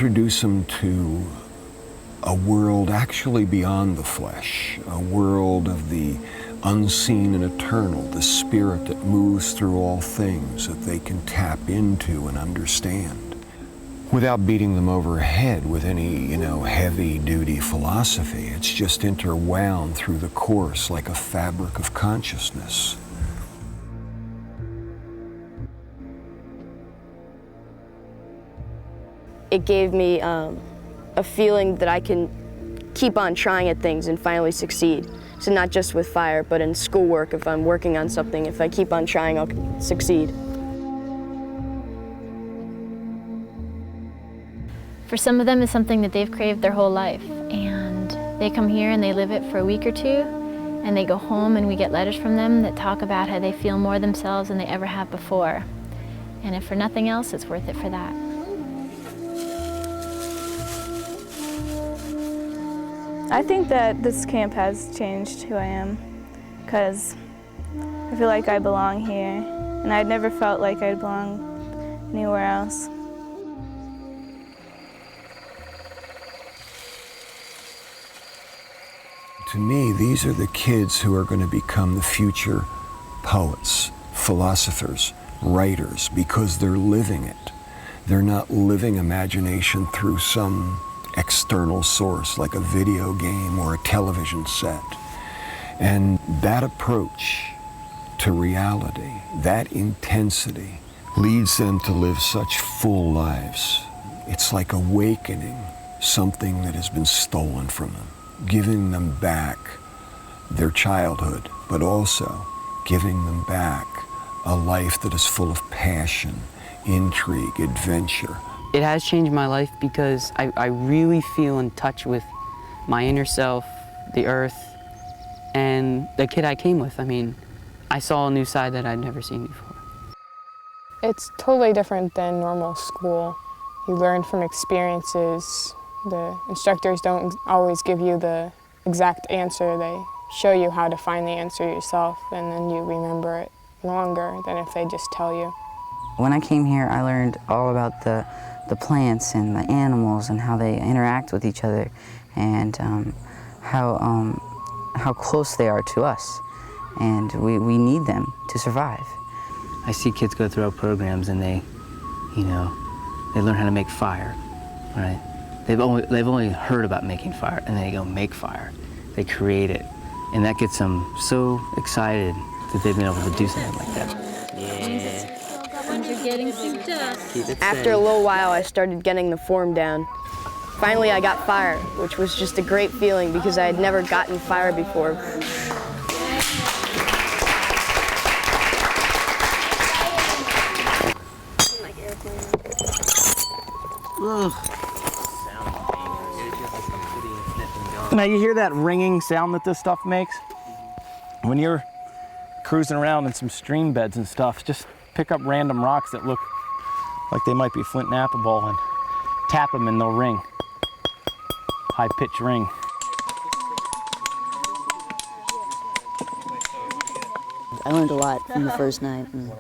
introduce them to a world actually beyond the flesh, a world of the unseen and eternal, the spirit that moves through all things that they can tap into and understand, without beating them over the head with any, heavy-duty philosophy. It's just interwound through the course like a fabric of consciousness. It gave me a feeling that I can keep on trying at things and finally succeed. So not just with fire, but in schoolwork, if I'm working on something, if I keep on trying, I'll succeed. For some of them, it's something that they've craved their whole life. And they come here and they live it for a week or two, and they go home and we get letters from them that talk about how they feel more themselves than they ever have before. And if for nothing else, it's worth it for that. I think that this camp has changed who I am, because I feel like I belong here, and I'd never felt like I'd belong anywhere else. To me, these are the kids who are going to become the future poets, philosophers, writers, because they're living it. They're not living imagination through some external source like a video game or a television set. And that approach to reality, that intensity, leads them to live such full lives. It's like awakening something that has been stolen from them, giving them back their childhood, but also giving them back a life that is full of passion, intrigue, adventure. It has changed my life because I really feel in touch with my inner self, the earth, and the kid I came with. I mean, I saw a new side that I'd never seen before. It's totally different than normal school. You learn from experiences. The instructors don't always give you the exact answer. They show you how to find the answer yourself, and then you remember it longer than if they just tell you. When I came here, I learned all about the plants and the animals and how they interact with each other, and how close they are to us, and we need them to survive. I see kids go through our programs and they learn how to make fire, right? They've only heard about making fire, and then they go make fire. They create it, and that gets them so excited that they've been able to do something like that. Yeah. Getting some dust. After a little while, I started getting the form down. Finally, I got fire, which was just a great feeling because I had never gotten fire before. Now you hear that ringing sound that this stuff makes? When you're cruising around in some stream beds and stuff, just pick up random rocks that look like they might be flint and apple ball and tap them and they'll ring. High-pitched ring. I learned a lot from the first night, and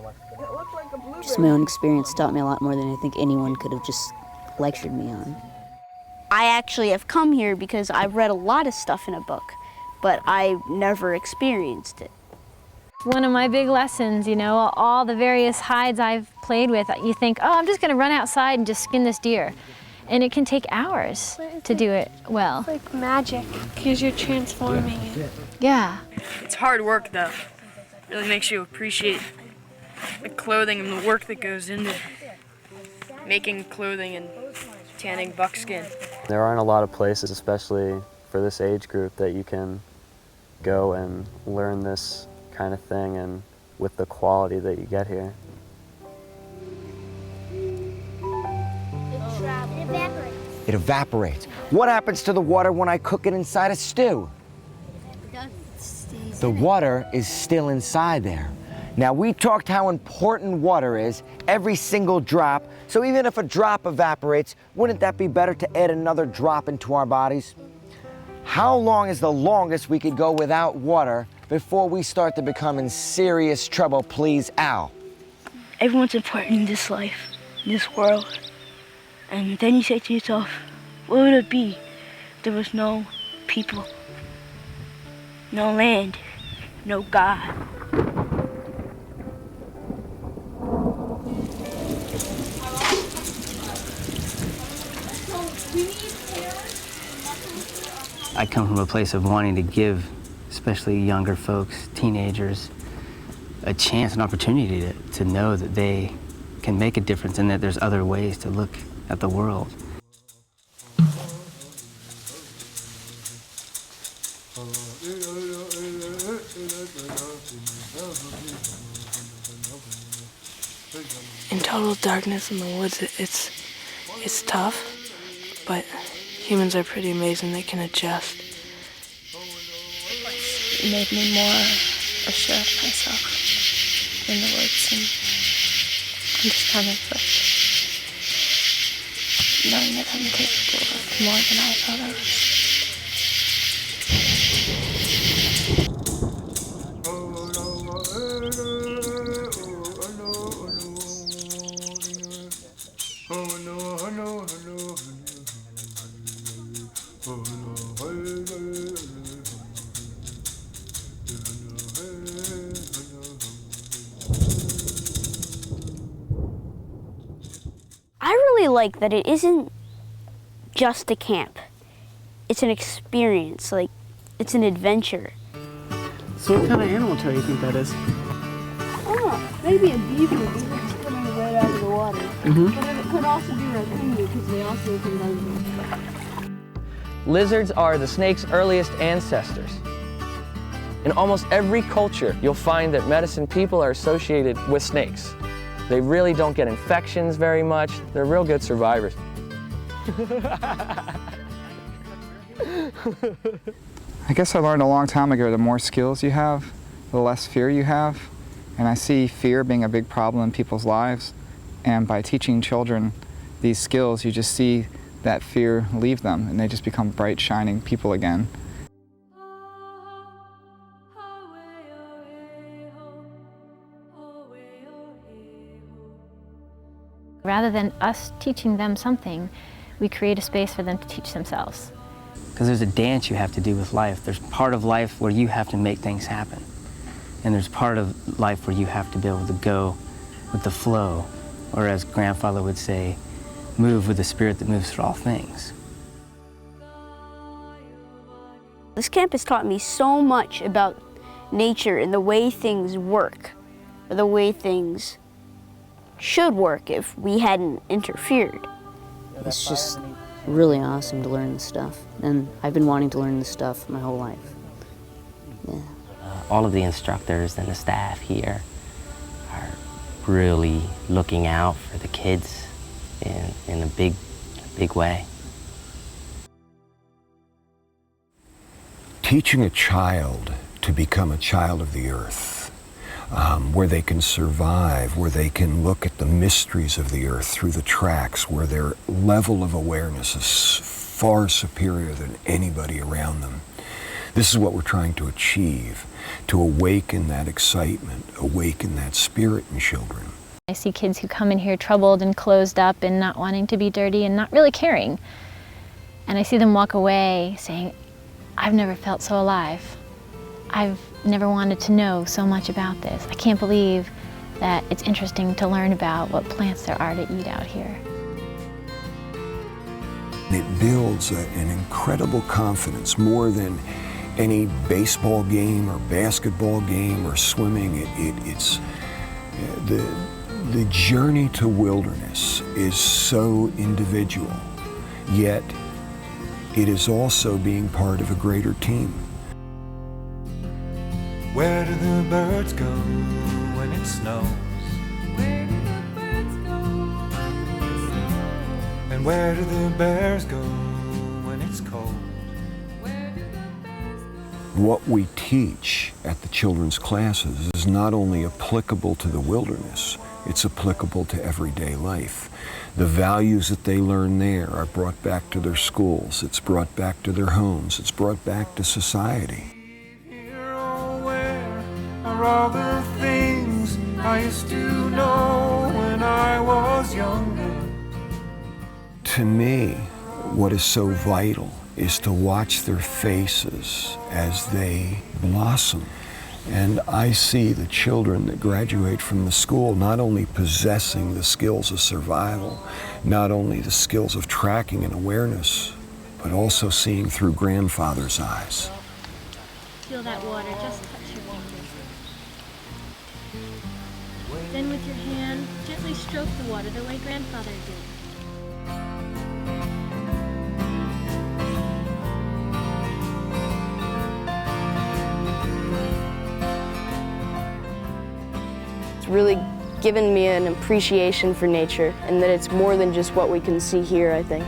just my own experience taught me a lot more than I think anyone could have just lectured me on. I actually have come here because I've read a lot of stuff in a book, but I never experienced it. One of my big lessons, all the various hides I've played with, you think, oh, I'm just going to run outside and just skin this deer. And it can take hours to do it well. It's like magic, because you're transforming it. Yeah. It's hard work, though. It really makes you appreciate the clothing and the work that goes into making clothing and tanning buckskin. There aren't a lot of places, especially for this age group, that you can go and learn this kind of thing and with the quality that you get here. It evaporates. What happens to the water when I cook it inside a stew? The water is still inside there. Now, we talked how important water is, every single drop. So even if a drop evaporates, wouldn't that be better to add another drop into our bodies? How long is the longest we could go without water before we start to become in serious trouble, please, Al? Everyone's important in this life, in this world. And then you say to yourself, what would it be if there was no people, no land, no God? I come from a place of wanting to give, especially younger folks, teenagers, a chance, an opportunity to know that they can make a difference and that there's other ways to look at the world. In total darkness in the woods, it's tough, but humans are pretty amazing. They can adjust. It made me more assured of myself in the woods, and just kind of knowing that I'm capable of more than I thought I was. I really like that it isn't just a camp. It's an experience, like it's an adventure. So what kind of animal do you think that is? Oh, maybe a beaver. Beaver's swimming right out of the water. But it could also be raccoon because they also can run. Lizards are the snake's earliest ancestors. In almost every culture, you'll find that medicine people are associated with snakes. They really don't get infections very much. They're real good survivors. I guess I learned a long time ago, the more skills you have, the less fear you have. And I see fear being a big problem in people's lives. And by teaching children these skills, you just see that fear leave them, and they just become bright, shining people again. Rather than us teaching them something, we create a space for them to teach themselves. Because there's a dance you have to do with life. There's part of life where you have to make things happen. And there's part of life where you have to be able to go with the flow, or as grandfather would say, move with the spirit that moves through all things. This camp has taught me so much about nature and the way things work, or the way things should work if we hadn't interfered. It's just really awesome to learn this stuff, and I've been wanting to learn this stuff my whole life. Yeah. All of the instructors and the staff here are really looking out for the kids in a big way. Teaching a child to become a child of the earth, where they can survive, where they can look at the mysteries of the earth through the tracks, where their level of awareness is far superior than anybody around them. This is what we're trying to achieve, to awaken that excitement, awaken that spirit in children. I see kids who come in here troubled and closed up and not wanting to be dirty and not really caring. And I see them walk away saying, I've never felt so alive. I've never wanted to know so much about this. I can't believe that it's interesting to learn about what plants there are to eat out here. It builds an incredible confidence, more than any baseball game or basketball game or swimming. It's the journey to wilderness is so individual, yet it is also being part of a greater team. Where do the birds go when it snows? Where do the birds go when it snows? And where do the bears go when it's cold? Where do the bears go? What we teach at the children's classes is not only applicable to the wilderness, it's applicable to everyday life. The values that they learn there are brought back to their schools, it's brought back to their homes, it's brought back to society. Are all the things I used to know when I was younger. To me, what is so vital is to watch their faces as they blossom. And I see the children that graduate from the school not only possessing the skills of survival, not only the skills of tracking and awareness, but also seeing through grandfather's eyes. Feel that water just touch your finger. Then with your hand, gently stroke the water the way grandfather did. It's really given me an appreciation for nature, and that it's more than just what we can see here, I think.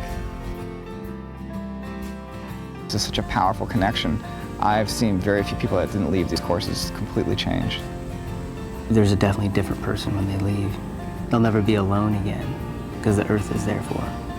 It's such a powerful connection. I've seen very few people that didn't leave these courses completely changed. There's a definitely different person when they leave. They'll never be alone again because the earth is there for them.